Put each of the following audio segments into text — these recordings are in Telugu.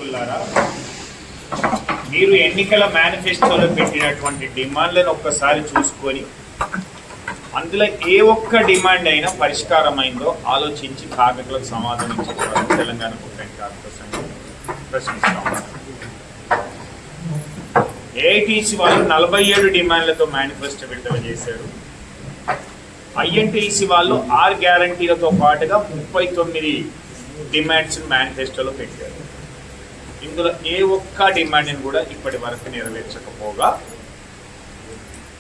నాయకులారా, మీరు ఎన్నికల మేనిఫెస్టోలో పెట్టినటువంటి డిమాండ్లను ఒక్కసారి చూసుకొని అందులో ఏ ఒక్క డిమాండ్ అయినా పరిష్కారమైందో ఆలోచించి కార్మికులకు సమాధానం ఇచ్చేవారు తెలంగాణ గవర్నమెంట్ కార్మిక సంఘం ప్రశ్నిస్తాం. ఏఐటీసీ వాళ్ళు 47 డిమాండ్లతో మేనిఫెస్టో విడుదల చేశారు. ఐఎన్టీసీ వాళ్ళు 6 గ్యారంటీలతో పాటుగా 39 డిమాండ్స్ మేనిఫెస్టోలో పెట్టారు. ఇందులో ఏ ఒక్క డిమాండ్ని కూడా ఇప్పటి వరకు నెరవేర్చకపోగా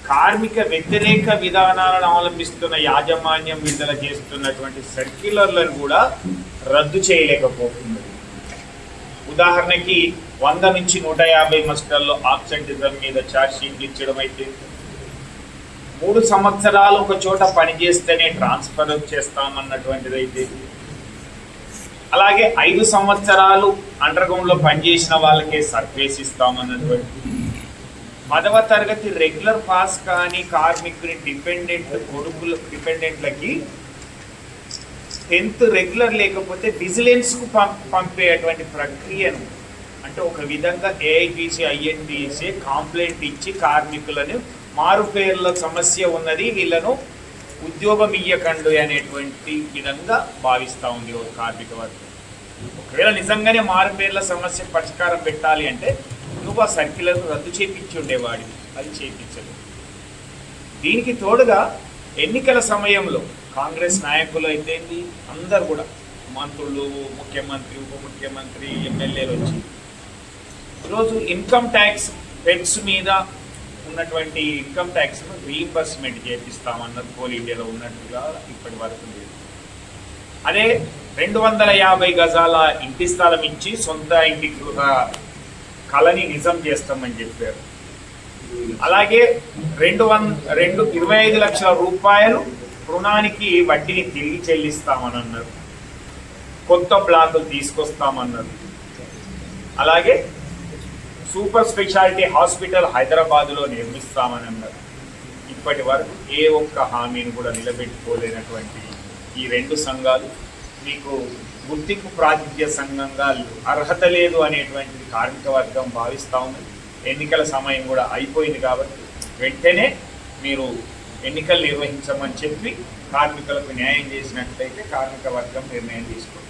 కార్మిక వ్యతిరేక విధానాలను అవలంబిస్తున్న యాజమాన్యం విడుదల చేస్తున్నటువంటి సర్క్యులర్లను కూడా రద్దు చేయలేకపోతున్నది. ఉదాహరణకి 100 నుంచి 150 మస్టర్లో ఆబ్సెంటిజం మీద ఛార్జ్ షీట్లు ఇచ్చడం అయితే, 3 సంవత్సరాలు ఒక చోట పనిచేస్తేనే ట్రాన్స్ఫర్ చేస్తామన్నటువంటిది అయితే, అలాగే 5 సంవత్సరాలు అండర్గ్రౌండ్లో పనిచేసిన వాళ్ళకే సర్ఫేస్ ఇస్తామన్నటువంటి, 10వ తరగతి రెగ్యులర్ పాస్ కానీ కార్మికుని డిపెండెంట్లకి 10th రెగ్యులర్ లేకపోతే విజిలెన్స్కు పంపేటువంటి ప్రక్రియను, అంటే ఒక విధంగా ఏఐటీసీ ఐఎన్టీసీ కాంప్లైంట్ ఇచ్చి కార్మికులను మారుపేర్ల సమస్య ఉన్నది, వీళ్ళను ఉద్యోగం ఇయ్యకండు అనేటువంటి విధంగా భావిస్తూ ఉంది ఒక కార్మిక వర్గం. ఒకవేళ నిజంగానే మారుపేర్ల సమస్య పరిష్కారం పెట్టాలి అంటే నువ్వు ఆ సర్క్యులర్ రద్దు చేయించి ఉండేవాడివి, అది చేయించదు. దీనికి తోడుగా ఎన్నికల సమయంలో కాంగ్రెస్ నాయకులు అయితే అందరు కూడా మంత్రులు, ముఖ్యమంత్రి, ఉప ముఖ్యమంత్రి, ఎమ్మెల్యేలు వచ్చి ఈరోజు ఇన్కమ్ ట్యాక్స్ పెన్స్ మీద ఉన్నటువంటి ఇన్కమ్ ట్యాక్స్ను రీయింబర్స్మెంట్ చేపిస్తామన్నది కోల్ ఇండియాలో ఉన్నట్టుగా ఇప్పటి వరకు లేదు. అదే 250 గజాల ఇంటి స్థలం ఇచ్చి సొంత ఇంటి కళని నిజం చేస్తామని చెప్పారు. అలాగే 25 లక్షల రూపాయలు రుణానికి వడ్డీని తిరిగి చెల్లిస్తామని అన్నారు. కొత్త బ్లాకులు తీసుకొస్తామన్నారు. అలాగే సూపర్ స్పెషాలిటీ హాస్పిటల్ హైదరాబాద్లో నిర్మిస్తామని అన్నారు. ఇప్పటి వరకు ఏ ఒక్క హామీని కూడా నిలబెట్టుకోలేనటువంటి ఈ 2 సంఘాలు మీకు గుర్తింపు ప్రాతినిధ్య సంఘంగా అర్హత లేదు అనేటువంటిది కార్మిక వర్గం భావిస్తూ ఉంది. ఎన్నికల సమయం కూడా అయిపోయింది కాబట్టి వెంటనే మీరు ఎన్నికలు నిర్వహించమని చెప్పి కార్మికులకు న్యాయం చేసినట్లయితే కార్మిక వర్గం నిర్ణయం తీసుకుంటుంది.